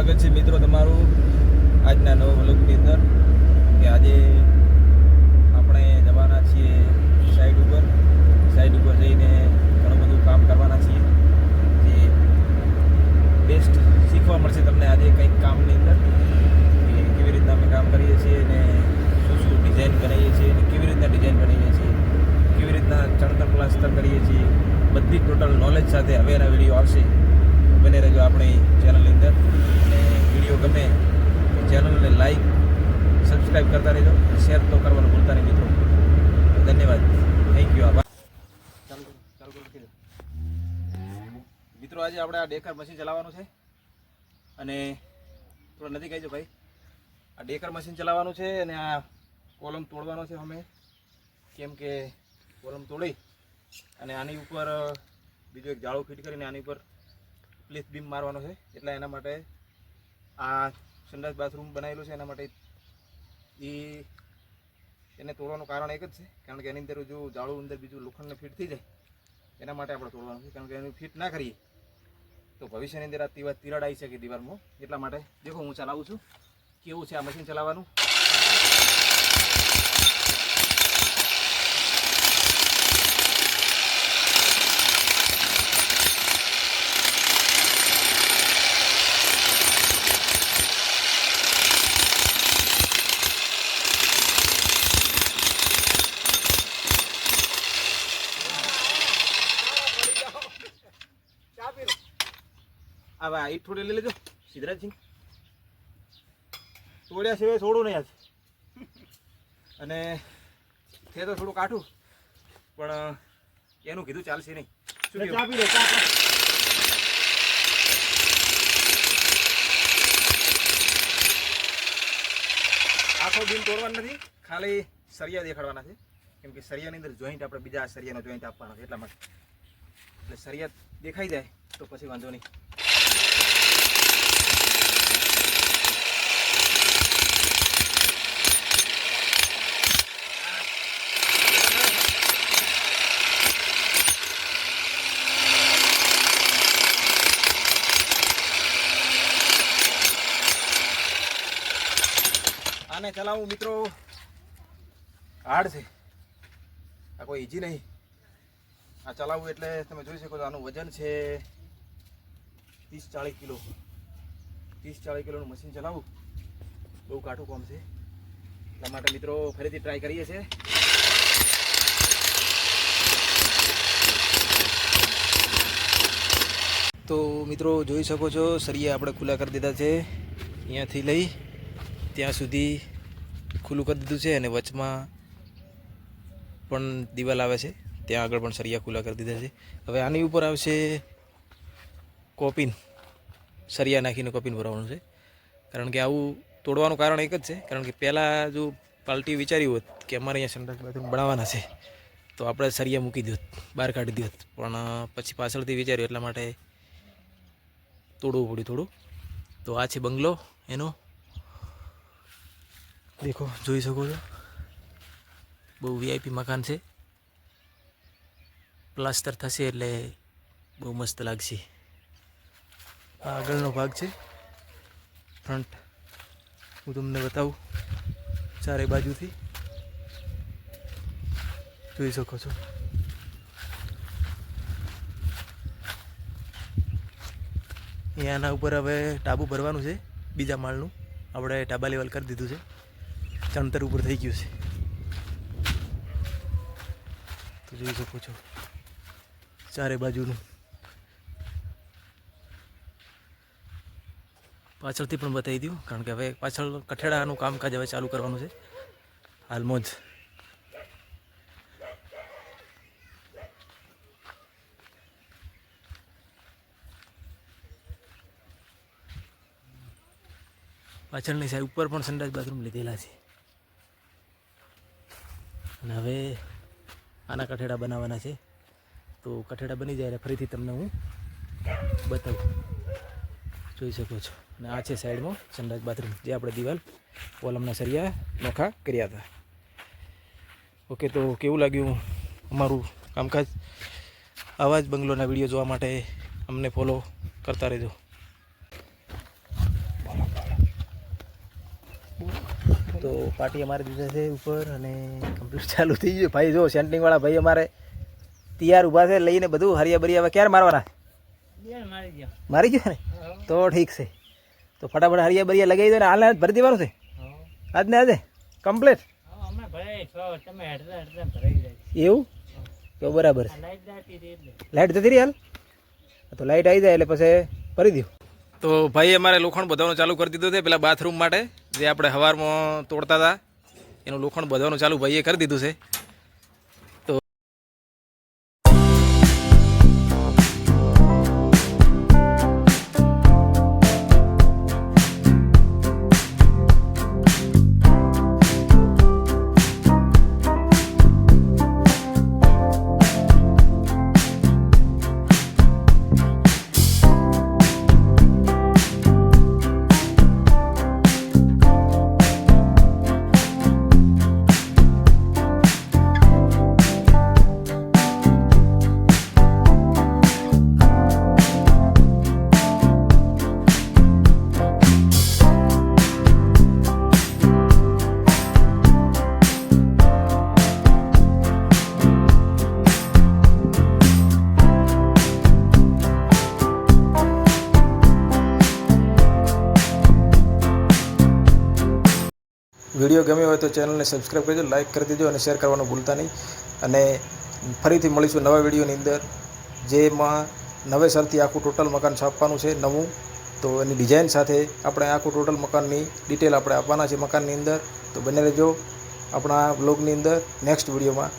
સ્વાગત છે મિત્રો તમારું આજના નવા વ્લોગની અંદર કે આજે આપણે જવાના છીએ સાઈડ ઉપર જઈને ઘણું બધું કામ કરવાના છીએ જે બેસ્ટ શીખવા મળશે તમને આજે કંઈક કામની અંદર કે કેવી રીતના અમે કામ કરીએ છીએ અને શું ડિઝાઇન બનાવીએ છીએ અને કેવી રીતના ડિઝાઇન બનાવીએ છીએ કેવી રીતના ચણતર પ્લાસ્ટર કરીએ છીએ બધી ટોટલ નોલેજ સાથે હવેના વિડીયો આવશે બને રહેજો આપણી ચેનલની અંદર અને વિડીયો ગમે તો ચેનલને લાઈક સબસ્ક્રાઈબ કરતા રહેજો શેર તો કરવાનું ભૂલતા નહીં મિત્રો ધન્યવાદ થેન્ક યુ આભાર ચાલુ મિત્રો આજે આપણે આ ડેકર મશીન ચલાવવાનું છે અને થોડા નજીક આવજો ભાઈ આ ડેકર મશીન ચલાવવાનું છે અને આ કોલમ તોડવાનો છે અમે કેમ કે કોલમ તોડી અને આની ઉપર બીજો એક જાળો ફિટ કરીને આની ઉપર પ્લેસ બીમ મારવાનો છે એટલે એના માટે આ સંડાસ બાથરૂમ બનાવેલું છે એના માટે એને તોડવાનું કારણ એક જ છે કારણ કે એની અંદર જો જાળું અંદર બીજું લોખંડને ફિટ થઈ જાય એના માટે આપણે તોડવાનું છે કારણ કે એનું ફિટ ના કરીએ તો ભવિષ્યની અંદર આ તિરાડ આવી શકે દિવાલમાં એટલા માટે દેખો હું ચલાવું છું કેવું છે આ મશીન ચલાવવાનું હવે આ ઈટ થોડી લઈ લેજો સિદ્ધરાજસિંહ તોડ્યા સિવાય છોડું નહીં આજ અને છે તો થોડું કાઠું પણ એનું કીધું ચાલશે નહીં શું આખો બીમ તોડવાનું નથી ખાલી સરિયા દેખાડવાના છે કેમ કે સરિયાની અંદર જોઈન્ટ આપણે બીજા સરિયાનો જોઈન્ટ આપવાનો છે એટલા માટે એટલે સરિયા દેખાઈ જાય તો પછી વાંધો નહીં આને ચલાવવું મિત્રો હાર્ડ છે આ કોઈ ઈઝી નહીં આ ચલાવવું એટલે તમે જોઈ શકો છો આનું વજન છે 30-40 કિલો 30-40 કિલોનું મશીન ચલાવવું બહુ કાઠું કામ છે એટલા માટે મિત્રો ફરીથી ટ્રાય કરીએ છીએ તો મિત્રો જોઈ શકો છો સરિયા આપણે ખુલ્લા કરી દીધા છે અહીંયાથી લઈ ત્યાં સુધી ખુલ્લું કરી દીધું છે અને વચમાં પણ દિવાલ આવે છે ત્યાં આગળ પણ સરિયા ખુલ્લા કરી દીધા છે હવે આની ઉપર આવશે કોપિન સરિયા નાખીને કોપિન ભરવાનું છે કારણ કે આવું તોડવાનું કારણ એક જ છે કારણ કે પહેલાં જો પાર્ટી વિચાર્યું હોત કે અમારે અહીંયા સંડાસ બાથરૂમ બનાવવાના છે તો આપણે સરિયા મૂકી દોત બહાર કાઢી દોત પણ પછી પાછળથી વિચાર્યું એટલા માટે તોડવું પડ્યું થોડું તો આ છે બંગલો એનો દેખો જોઈ શકો છો બહુ વીઆઈપી મકાન છે પ્લાસ્ટર થશે એટલે બહુ મસ્ત લાગશે આ આગળનો ભાગ છે ફ્રન્ટ હું તમને બતાવું ચારે બાજુથી જોઈ શકો છો અહીંયાના ઉપર હવે ટાબુ ભરવાનું છે બીજા માળનું આપણે ટાબા લેવલ કરી દીધું છે ચણતર ઉપર થઈ ગયું છે તો જોઈ શકો છો ચારે બાજુનું પાછળથી પણ બતાવી દઉં કારણ કે હવે પાછળ કઠેડાનું કામકાજ હવે ચાલુ કરવાનું છે હાલમાં જ પાછળની સાઈડ ઉપર પણ સંડાસ બાથરૂમ લીધેલા છે અને હવે આના કઠેડા બનાવવાના છે તો કઠેડા બની જાય એટલે ફરીથી તમને હું બતાવું જોઈ શકો છો અને આ છે સાઈડમાં સંડાસ બાથરૂમ જે આપણે દિવાલ કોલમના સરિયા નોખા કર્યા હતા ઓકે તો કેવું લાગ્યું અમારું કામકાજ આવા જ બંગલોના વિડીયો જોવા માટે અમને ફોલો કરતા રહેજો તો પાર્ટી અમારે દીધા છે ઉપર અને કમ્પ્લીટ ચાલુ થઈ ગયું ભાઈ. જો સેન્ટિંગવાળા ભાઈ અમારે તૈયાર ઊભા છે લઈને બધું હરિયા બરિયા. હવે ક્યારે મારવાના? મારી ગયો ને તો ઠીક છે. તો ફટાફટ હરિયા બરિયા લગાવી દો ને હાલ ભરી દેવાનું છે આજ ને આજે કમ્પ્લીટ. એવું તો બરાબર છે. લાઇટ જતી રહી હાલ તો લાઇટ આવી જાય એટલે પછી ભરી દો. તો ભાઈ અમારે લોખંડ બધવાનું ચાલુ કરી દીધું છે પેલા બાથરૂમ માટે જે આપણે સવારમાં તોડતા હતા એનું લોખંડ બધવાનું ચાલુ ભાઈએ કરી દીધું છે. વિડીયો ગમ્યો હોય તો ચેનલને સબસ્ક્રાઈબ કરજો, લાઇક કરી દેજો અને શેર કરવાનું ભૂલતા નહીં. અને ફરીથી મળીશું નવા વિડીયોની અંદર જેમાં નવેસરથી આખું ટોટલ મકાન છાપવાનું છે નવું. તો એની ડિઝાઇન સાથે આપણે આખું ટોટલ મકાનની ડિટેલ આપણે આપવાના છે મકાનની અંદર. તો બને રહેજો આપણા બ્લોગની અંદર નેક્સ્ટ વિડીયોમાં.